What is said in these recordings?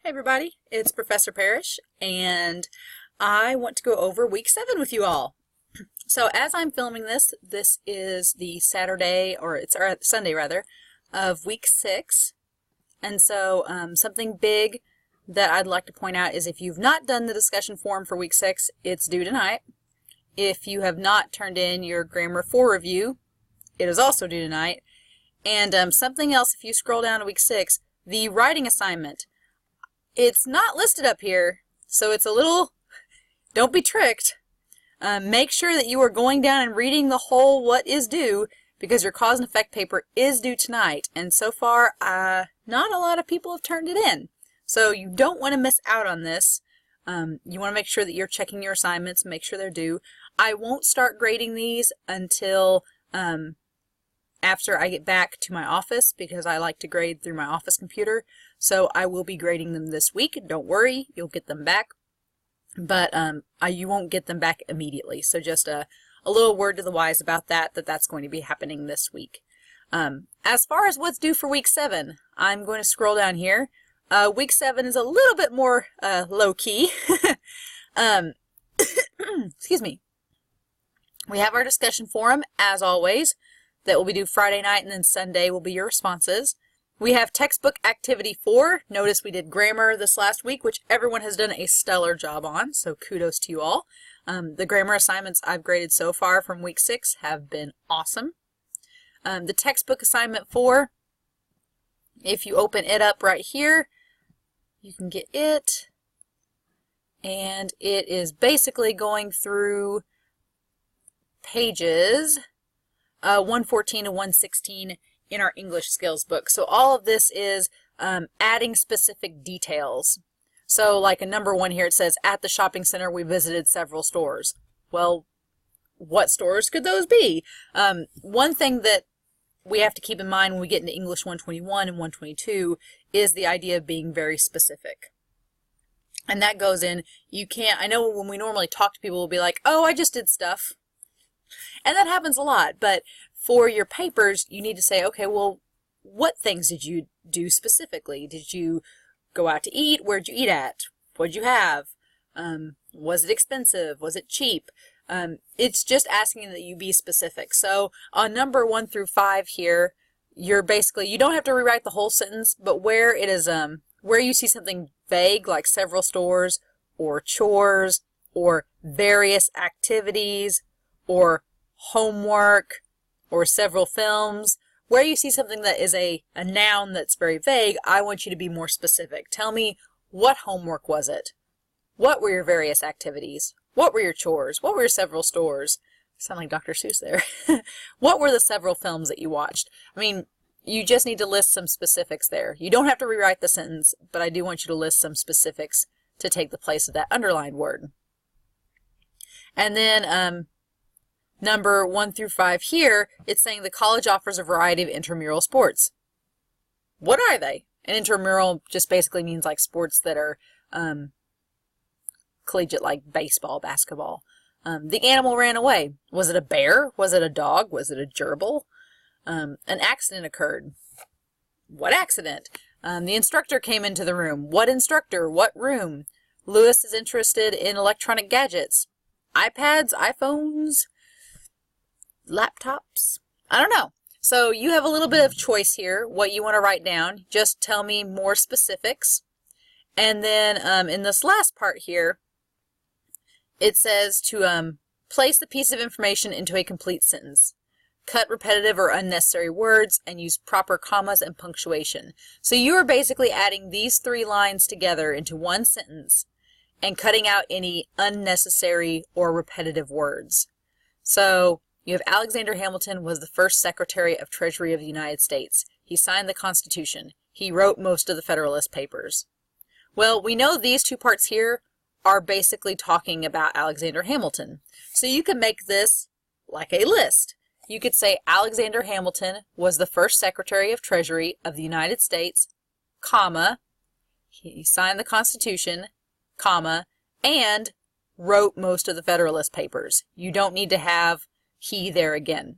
Hey everybody, it's Professor Parish, and I want to go over week 7 with you all. So as I'm filming this, this is the Saturday, or Sunday rather, of week 6. And so something big that I'd like to point out is if you've not done the discussion forum for week 6, it's due tonight. If you have not turned in your Grammar 4 review, it is also due tonight. And something else, if you scroll down to week 6, the writing assignment. It's not listed up here, so it's a little, don't be tricked. Make sure that you are going down and reading the whole what is due, because your cause and effect paper is due tonight. And so far, not a lot of people have turned it in. So you don't want to miss out on this. You want to make sure that you're checking your assignments, make sure they're due. I won't start grading these until after I get back to my office, because I like to grade through my office computer. So I will be grading them this week. Don't worry, you'll get them back. But you won't get them back immediately. So just a little word to the wise about that's going to be happening this week. As far as what's due for week 7, I'm going to scroll down here. Week 7 is a little bit more low-key. Excuse me. We have our discussion forum, as always. That will be due Friday night, and then Sunday will be your responses. We have textbook activity 4. Notice we did grammar this last week, which everyone has done a stellar job on, so kudos to you all. The grammar assignments I've graded so far from week 6 have been awesome. The textbook assignment 4, if you open it up right here, you can get it. And it is basically going through pages 114 to 116 in our English skills book. So all of this is adding specific details. So like a number 1 here, it says, at the shopping center we visited several stores. Well, what stores could those be? One thing that we have to keep in mind when we get into English 121 and 122 is the idea of being very specific. And that goes in, you can't, I know when we normally talk to people, we'll be like, oh, I just did stuff. And that happens a lot, but for your papers, you need to say, okay, well, what things did you do specifically? Did you go out to eat? Where'd you eat at? What'd you have? Was it expensive? Was it cheap? It's just asking that you be specific. So on number 1 through 5 here, you're basically, you don't have to rewrite the whole sentence, but where it is, where you see something vague, like several stores, or chores, or various activities, or homework, or several films, where you see something that is a noun that's very vague, I want you to be more specific. Tell me, what homework was it? What were your various activities? What were your chores? What were your several stores? Sound like Dr. Seuss there. What were the several films that you watched? I mean, you just need to list some specifics there. You don't have to rewrite the sentence, but I do want you to list some specifics to take the place of that underlined word. And then number 1 through 5 here, it's saying the college offers a variety of intramural sports. What are they? An intramural just basically means like sports that are collegiate, like baseball, basketball. The animal ran away. Was it a bear? Was it a dog? Was it a gerbil? An accident occurred. What accident? The instructor came into the room. What instructor? What room? Lewis is interested in electronic gadgets. iPads, iPhones, laptops? I don't know. So you have a little bit of choice here, what you want to write down. Just tell me more specifics. And then in this last part here, it says to place the piece of information into a complete sentence. Cut repetitive or unnecessary words and use proper commas and punctuation. So you are basically adding these 3 lines together into one sentence and cutting out any unnecessary or repetitive words. So you have Alexander Hamilton was the first Secretary of Treasury of the United States. He signed the Constitution. He wrote most of the Federalist Papers. Well, we know these 2 parts here are basically talking about Alexander Hamilton. So you can make this like a list. You could say Alexander Hamilton was the first Secretary of Treasury of the United States, comma, he signed the Constitution, comma, and wrote most of the Federalist Papers. You don't need to have he there again.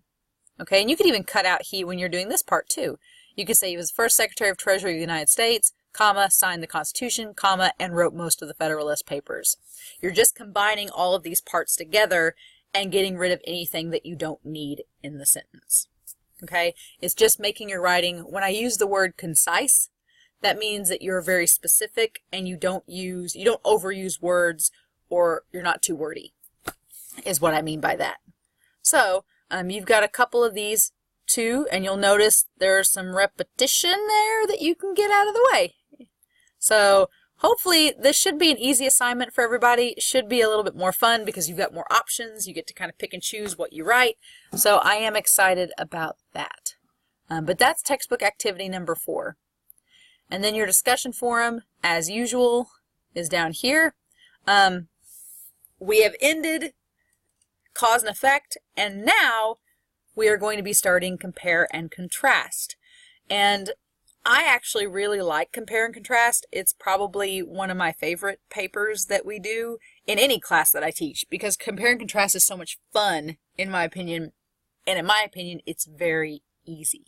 Okay, and you could even cut out he when you're doing this part too. You could say he was the first Secretary of Treasury of the United States, comma, signed the Constitution, comma, and wrote most of the Federalist Papers. You're just combining all of these parts together and getting rid of anything that you don't need in the sentence. Okay? It's just making your writing, when I use the word concise, that means that you're very specific and you don't overuse words, or you're not too wordy, is what I mean by that. So, you've got a couple of these too, and you'll notice there's some repetition there that you can get out of the way. So, hopefully this should be an easy assignment for everybody. It should be a little bit more fun because you've got more options. You get to kind of pick and choose what you write. So I am excited about that. But that's textbook activity number 4. And then your discussion forum, as usual, is down here. We have ended cause and effect, and now we are going to be starting compare and contrast. And I actually really like compare and contrast. It's probably one of my favorite papers that we do in any class that I teach, because compare and contrast is so much fun, in my opinion, and in my opinion, it's very easy.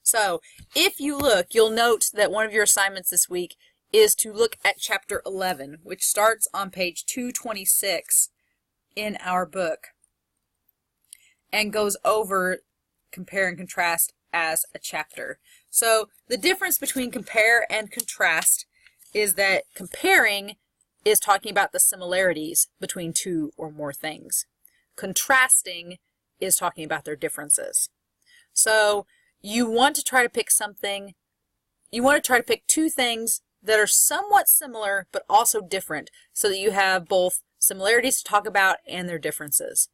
So if you look, you'll note that one of your assignments this week is to look at chapter 11, which starts on page 226 in our book and goes over compare and contrast as a chapter. So the difference between compare and contrast is that comparing is talking about the similarities between two or more things. Contrasting is talking about their differences. So you want to try to pick two things that are somewhat similar but also different, so that you have both similarities to talk about and their differences.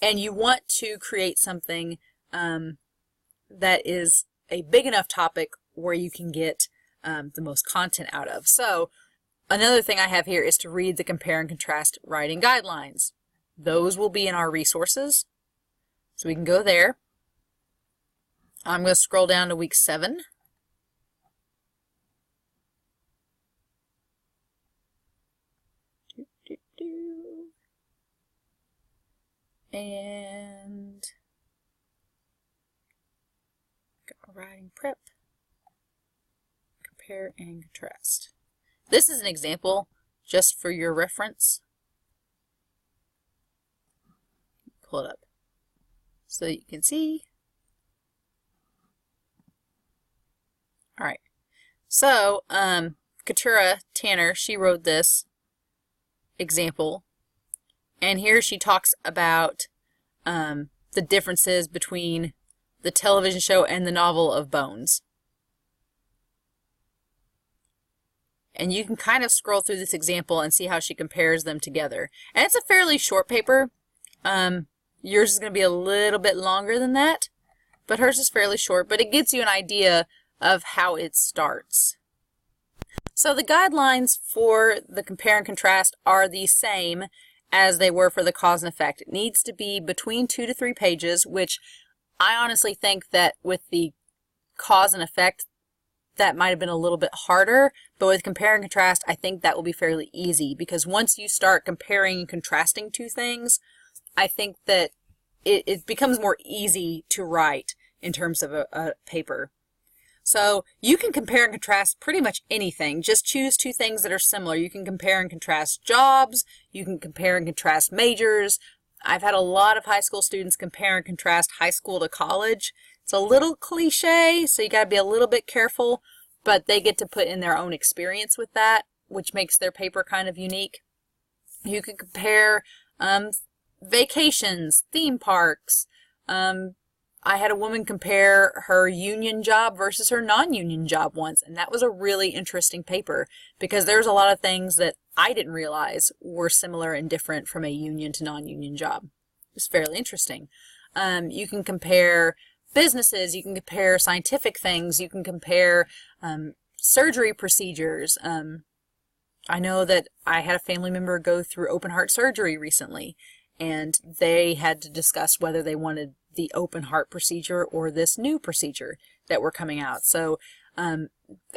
And you want to create something that is a big enough topic where you can get the most content out of. So another thing I have here is to read the compare and contrast writing guidelines. Those will be in our resources, so we can go there. I'm going to scroll down to week 7. And got writing prep, compare and contrast. This is an example just for your reference. Pull it up so that you can see. All right, so Katura Tanner, she wrote this example, and here she talks about the differences between the television show and the novel of Bones. And you can kind of scroll through this example and see how she compares them together. And it's a fairly short paper. Yours is going to be a little bit longer than that, but hers is fairly short, but it gives you an idea of how it starts. So the guidelines for the compare and contrast are the same as they were for the cause and effect. It needs to be between 2 to 3 pages, which I honestly think that with the cause and effect, that might have been a little bit harder, but with compare and contrast, I think that will be fairly easy, because once you start comparing and contrasting two things, I think that it becomes more easy to write in terms of a paper. So you can compare and contrast pretty much anything. Just choose 2 things that are similar. You can compare and contrast jobs. You can compare and contrast majors. I've had a lot of high school students compare and contrast high school to college. It's a little cliche, so you got to be a little bit careful, but they get to put in their own experience with that, which makes their paper kind of unique. You can compare vacations, theme parks. I had a woman compare her union job versus her non-union job once, and that was a really interesting paper, because there's a lot of things that I didn't realize were similar and different from a union to non-union job. It was fairly interesting. You can compare businesses, you can compare scientific things, you can compare surgery procedures. I know that I had a family member go through open heart surgery recently, and they had to discuss whether they wanted the open heart procedure or this new procedure that were coming out. So, I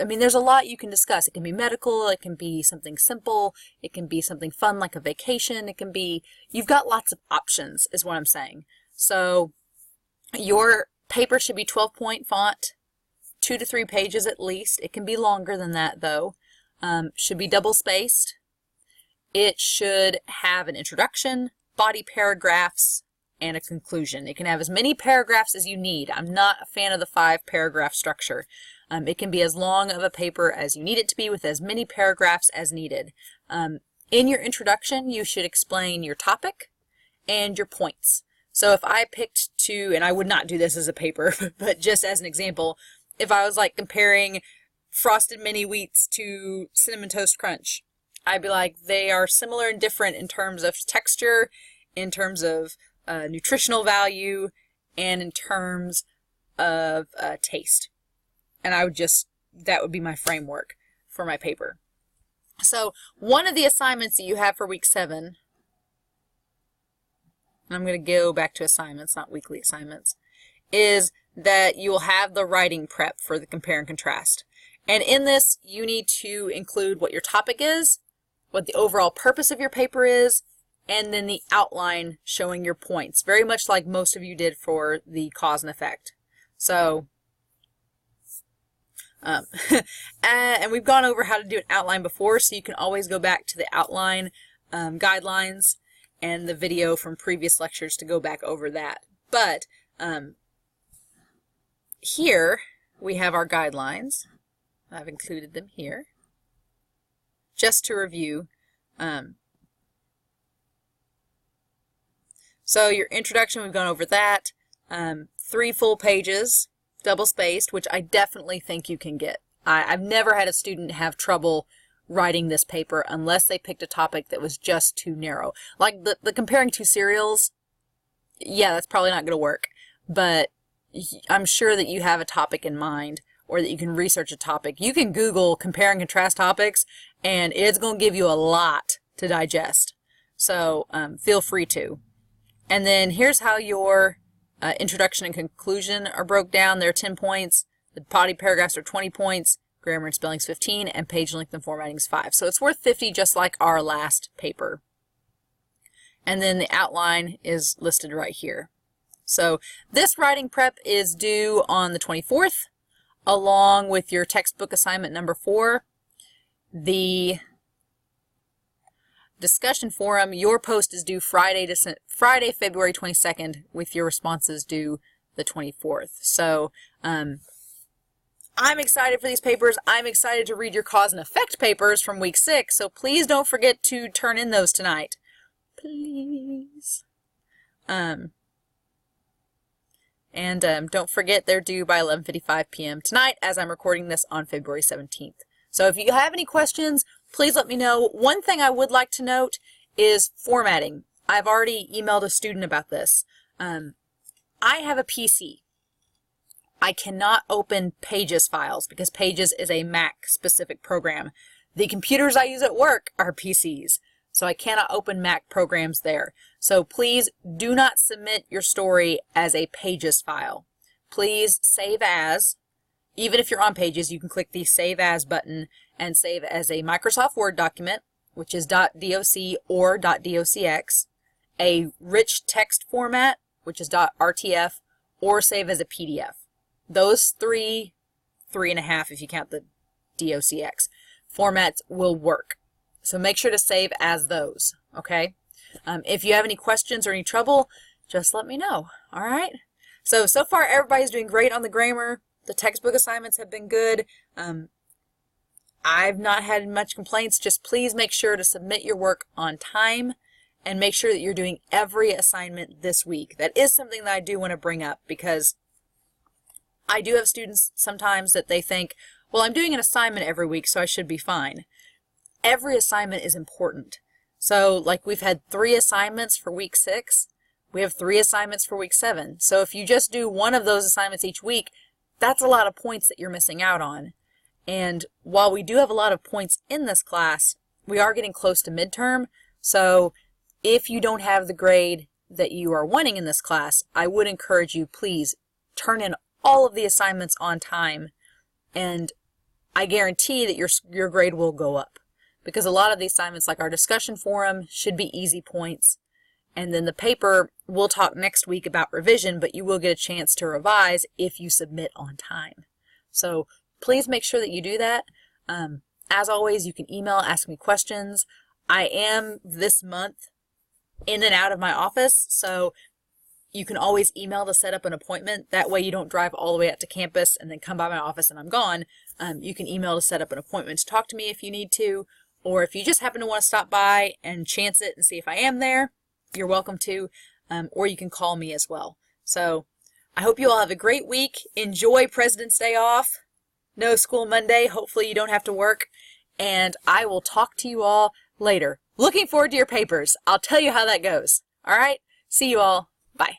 mean, there's a lot you can discuss. It can be medical, it can be something simple, it can be something fun like a vacation, it can be, you've got lots of options is what I'm saying. So your paper should be 12-point font, 2 to 3 pages at least. It can be longer than that though. Should be double spaced. It should have an introduction, body paragraphs, and a conclusion. It can have as many paragraphs as you need. I'm not a fan of the 5-paragraph structure. It can be as long of a paper as you need it to be with as many paragraphs as needed. In your introduction, you should explain your topic and your points. So if I picked two, and I would not do this as a paper, but just as an example, if I was like comparing Frosted Mini Wheats to Cinnamon Toast Crunch, I'd be like, they are similar and different in terms of texture, in terms of nutritional value, and in terms of taste. And I would just, that would be my framework for my paper. So one of the assignments that you have for week 7, and I'm going to go back to assignments, not weekly assignments, is that you will have the writing prep for the compare and contrast. And in this, you need to include what your topic is, what the overall purpose of your paper is, and then the outline showing your points, very much like most of you did for the cause and effect. So, and we've gone over how to do an outline before, so you can always go back to the outline guidelines and the video from previous lectures to go back over that. But here we have our guidelines. I've included them here just to review. So your introduction, we've gone over that. 3 full pages, double spaced, which I definitely think you can get. I've never had a student have trouble writing this paper unless they picked a topic that was just too narrow. Like the comparing 2 cereals, yeah, that's probably not going to work. But I'm sure that you have a topic in mind, or that you can research a topic. You can Google compare and contrast topics, and it's going to give you a lot to digest. So feel free to. And then here's how your introduction and conclusion are broke down. They're 10 points. The body paragraphs are 20 points. Grammar and spelling's 15, and page length and formatting's 5. So it's worth 50, just like our last paper. And then the outline is listed right here. So this writing prep is due on the 24th, along with your textbook assignment number 4. The discussion forum, your post is due Friday, February 22nd, with your responses due the 24th. So I'm excited for these papers. I'm excited to read your cause and effect papers from week 6, so please don't forget to turn in those tonight. Please. Don't forget they're due by 11:55 p.m. tonight, as I'm recording this on February 17th. So if you have any questions, please let me know. One thing I would like to note is formatting. I've already emailed a student about this. I have a PC. I cannot open Pages files because Pages is a Mac-specific program. The computers I use at work are PCs, so I cannot open Mac programs there. So please do not submit your story as a Pages file. Please save as. Even if you're on Pages, you can click the Save As button and save as a Microsoft Word document, which is .doc or .docx, a rich text format, which is .rtf, or save as a PDF. Those 3.5 if you count the docx formats will work. So make sure to save as those, okay? If you have any questions or any trouble, just let me know, all right? So far everybody's doing great on the grammar. The textbook assignments have been good. I've not had much complaints. Just please make sure to submit your work on time and make sure that you're doing every assignment this week. That is something that I do want to bring up, because I do have students sometimes that they think, well, I'm doing an assignment every week, so I should be fine. Every assignment is important. So like we've had 3 assignments for week 6. We have 3 assignments for week 7. So if you just do one of those assignments each week, that's a lot of points that you're missing out on. And while we do have a lot of points in this class, we are getting close to midterm. So if you don't have the grade that you are wanting in this class, I would encourage you, please turn in all of the assignments on time, and I guarantee that your grade will go up, because a lot of the assignments, like our discussion forum, should be easy points. And then the paper, we'll talk next week about revision, but you will get a chance to revise if you submit on time. So please make sure that you do that. As always, you can email, ask me questions. I am this month in and out of my office, so you can always email to set up an appointment. That way you don't drive all the way out to campus and then come by my office and I'm gone. You can email to set up an appointment to talk to me if you need to, or if you just happen to want to stop by and chance it and see if I am there, you're welcome to, or you can call me as well. So I hope you all have a great week. Enjoy President's Day off. No school Monday. Hopefully you don't have to work. And I will talk to you all later. Looking forward to your papers. I'll tell you how that goes. All right? See you all. Bye.